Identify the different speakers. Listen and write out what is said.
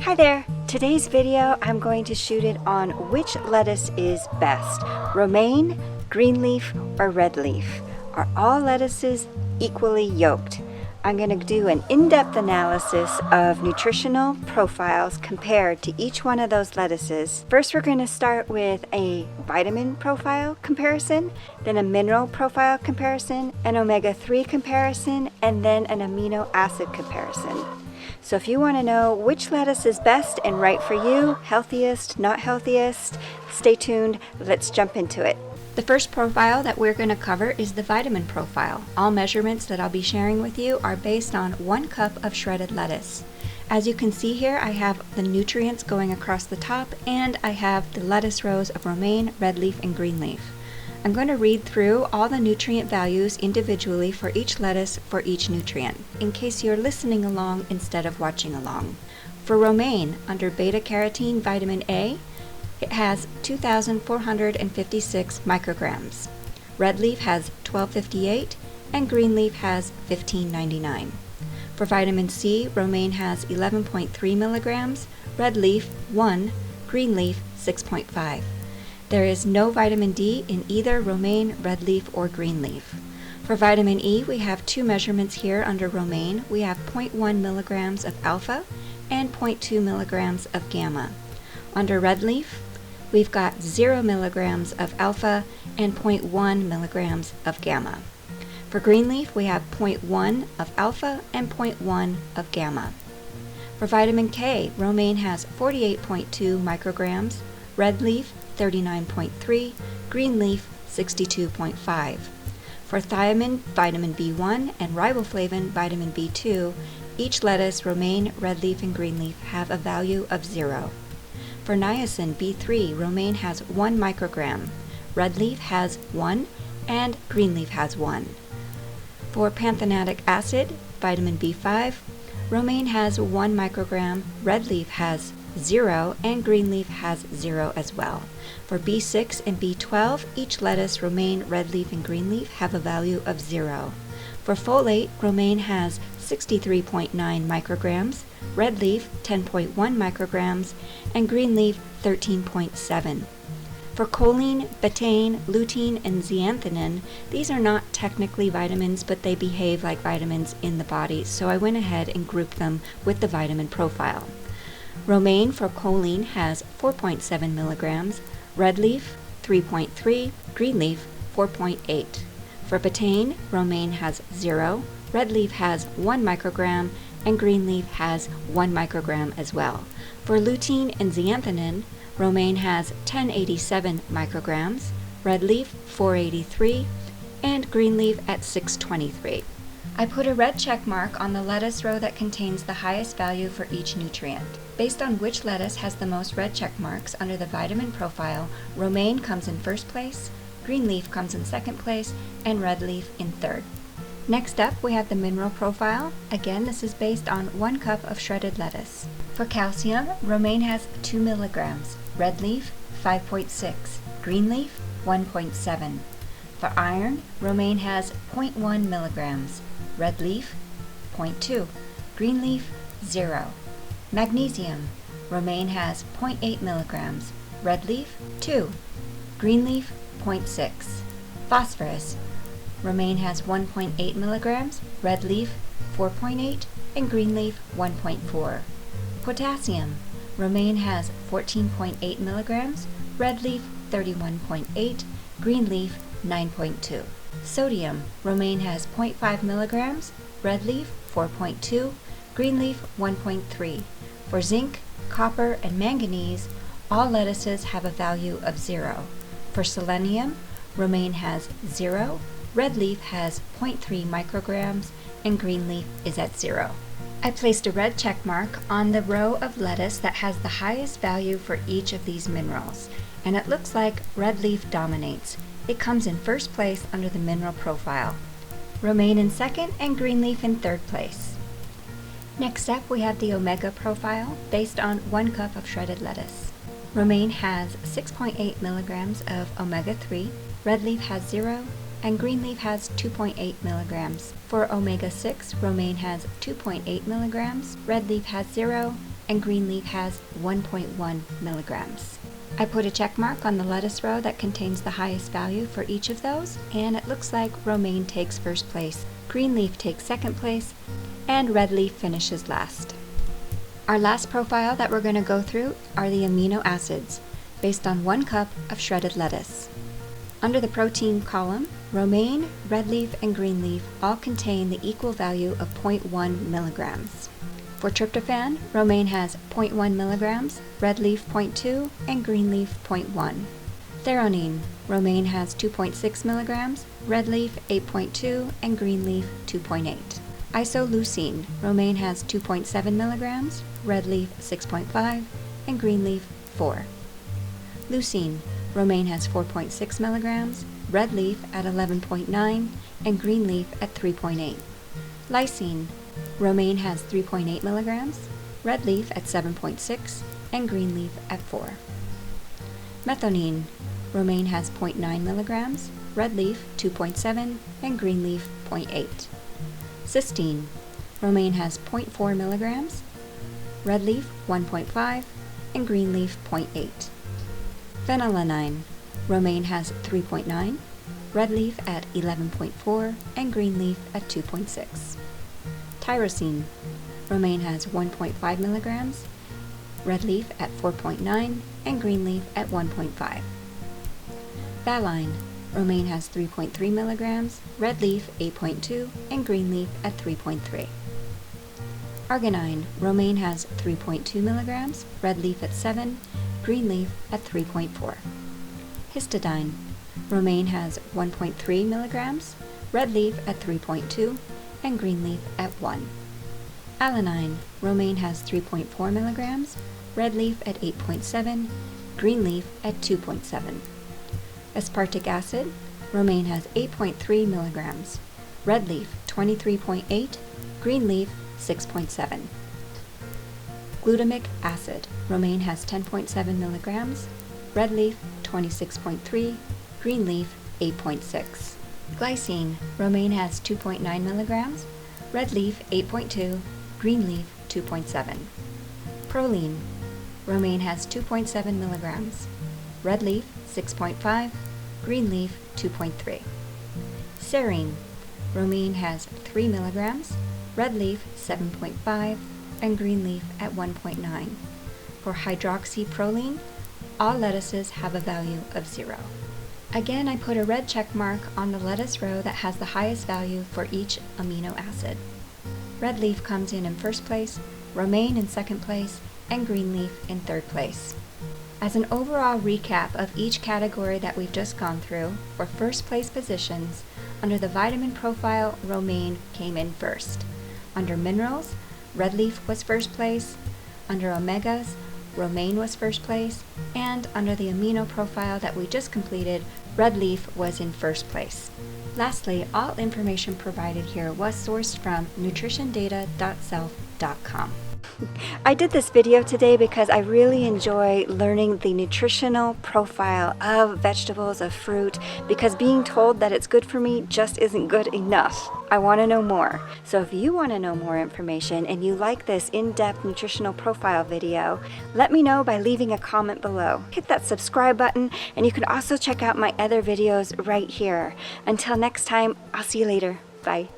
Speaker 1: Hi there! Today's video I'm going to shoot it on which lettuce is best, romaine, green leaf, or red leaf. Are all lettuces equally yoked? I'm going to do an in-depth analysis of nutritional profiles compared to each one of those lettuces. First we're going to start with a vitamin profile comparison, then a mineral profile comparison, an omega-3 comparison, and then an amino acid comparison. So if you want to know which lettuce is best and right for you, healthiest, not healthiest, stay tuned. Let's jump into it. The first profile that we're going to cover is the vitamin profile. All measurements that I'll be sharing with you are based on 1 cup of shredded lettuce. As you can see here, I have the nutrients going across the top, and I have the lettuce rows of romaine, red leaf, and green leaf. I'm going to read through all the nutrient values individually for each lettuce for each nutrient, in case you're listening along instead of watching along. For romaine, under beta-carotene vitamin A, it has 2,456 micrograms. Red leaf has 1,258, and green leaf has 1,599. For vitamin C, romaine has 11.3 milligrams, red leaf 1, green leaf 6.5. There is no vitamin D in either romaine, red leaf, or green leaf. For vitamin E, we have 2 measurements here under romaine. We have 0.1 milligrams of alpha and 0.2 milligrams of gamma. Under red leaf, we've got 0 milligrams of alpha and 0.1 milligrams of gamma. For green leaf, we have 0.1 of alpha and 0.1 of gamma. For vitamin K, romaine has 48.2 micrograms, red leaf 39.3, green leaf 62.5. For thiamine, vitamin B1, and riboflavin, vitamin B2, each lettuce, romaine, red leaf, and green leaf have a value of 0. For niacin, B3, romaine has 1 microgram, red leaf has 1, and green leaf has 1. For pantothenic acid, vitamin B5, romaine has 1 microgram, red leaf has 0, and green leaf has 0 as well. For B6 and B12, each lettuce, romaine, red leaf, and green leaf have a value of 0. For folate, romaine has 63.9 micrograms, red leaf 10.1 micrograms, and green leaf 13.7. For choline, betaine, lutein, and zeaxanthin, these are not technically vitamins, but they behave like vitamins in the body, so I went ahead and grouped them with the vitamin profile. Romaine for choline has 4.7 milligrams, red leaf 3.3, green leaf 4.8. For betaine, romaine has 0, red leaf has 1 microgram, and green leaf has 1 microgram as well. For lutein and zeaxanthin, romaine has 1087 micrograms, red leaf 483, and green leaf at 623. I put a red check mark on the lettuce row that contains the highest value for each nutrient. Based on which lettuce has the most red check marks under the vitamin profile, romaine comes in first place, green leaf comes in second place, and red leaf in third. Next up, we have the mineral profile. Again, this is based on 1 cup of shredded lettuce. For calcium, romaine has 2 milligrams, red leaf 5.6, green leaf 1.7. For iron, romaine has 0.1 milligrams, red leaf 0.2, green leaf 0. Magnesium, romaine has 0.8 milligrams, red leaf 2, green leaf 0.6. Phosphorus, romaine has 1.8 milligrams, red leaf 4.8, and green leaf 1.4. Potassium, romaine has 14.8 milligrams, red leaf 31.8, green leaf 9.2. Sodium, romaine has 0.5 milligrams, red leaf 4.2, green leaf 1.3. For zinc, copper, and manganese, all lettuces have a value of 0. For selenium, romaine has 0, red leaf has 0.3 micrograms, and green leaf is at 0. I placed a red check mark on the row of lettuce that has the highest value for each of these minerals, and it looks like red leaf dominates. It comes in first place under the mineral profile. Romaine in second, and green leaf in third place. Next up, we have the omega profile based on 1 cup of shredded lettuce. Romaine has 6.8 milligrams of omega-3, red leaf has 0, and green leaf has 2.8 milligrams. For omega-6, romaine has 2.8 milligrams, red leaf has 0, and Green Leaf has 1.1 milligrams. I put a check mark on the lettuce row that contains the highest value for each of those, and it looks like Romain takes first place, Green Leaf takes second place, and Red Leaf finishes last. Our last profile that we're going to go through are the amino acids, based on 1 cup of shredded lettuce. Under the protein column, Romain, Red Leaf, and Green Leaf all contain the equal value of 0.1 milligrams. For tryptophan, Romain has 0.1 milligrams, Red Leaf 0.2, and Green Leaf 0.1. Threonine, Romain has 2.6 milligrams, Red Leaf 8.2, and Green Leaf 2.8. Isoleucine, Romain has 2.7 milligrams, Red Leaf 6.5, and Green Leaf 4. Leucine, Romain has 4.6 milligrams, Red Leaf at 11.9, and Green Leaf at 3.8. Lysine, Romain has 3.8 milligrams, Red Leaf at 7.6, and Green Leaf at 4. Methionine, Romain has 0.9 milligrams, Red Leaf 2.7, and Green Leaf 0.8. Cysteine, Romain has 0.4 milligrams, Red Leaf 1.5, and Green Leaf 0.8. Phenylalanine, Romain has 3.9, Red Leaf at 11.4, and Green Leaf at 2.6. Tyrosine, Romain has 1.5 milligrams, Red Leaf at 4.9, and Green Leaf at 1.5. Valine, Romain has 3.3 milligrams, Red Leaf 8.2, and Green Leaf at 3.3. Arginine, Romain has 3.2 milligrams, Red Leaf at 7, Green Leaf at 3.4. Histidine, Romain has 1.3 milligrams, Red Leaf at 3.2, and Green Leaf at 1. Alanine, Romain has 3.4 milligrams, Red Leaf at 8.7, Green Leaf at 2.7. Aspartic acid, Romain has 8.3 milligrams, Red Leaf 23.8, Green Leaf 6.7. Glutamic acid, Romain has 10.7 milligrams, Red Leaf 26.3, Green Leaf 8.6. Glycine, Romain has 2.9 milligrams, Red Leaf 8.2, Green Leaf 2.7. Proline, Romain has 2.7 milligrams, Red Leaf 6.5, Green Leaf 2.3. Serine, Romain has 3 milligrams, Red Leaf 7.5, and Green Leaf at 1.9. For hydroxyproline, all lettuces have a value of 0. Again, I put a red check mark on the lettuce row that has the highest value for each amino acid. Red Leaf comes in first place, Romain in second place, and Green Leaf in third place. As an overall recap of each category that we've just gone through, for first place positions, under the vitamin profile, Romain came in first. Under minerals, Red Leaf was first place. Under omegas, Romain was first place. And under the amino profile that we just completed, Red Leaf was in first place. Lastly, all information provided here was sourced from nutritiondata.self.com. I did this video today because I really enjoy learning the nutritional profile of vegetables, of fruit, because being told that it's good for me just isn't good enough. I want to know more. So if you want to know more information and you like this in-depth nutritional profile video, let me know by leaving a comment below. Hit that subscribe button, and you can also check out my other videos right here. Until next time, I'll see you later. Bye.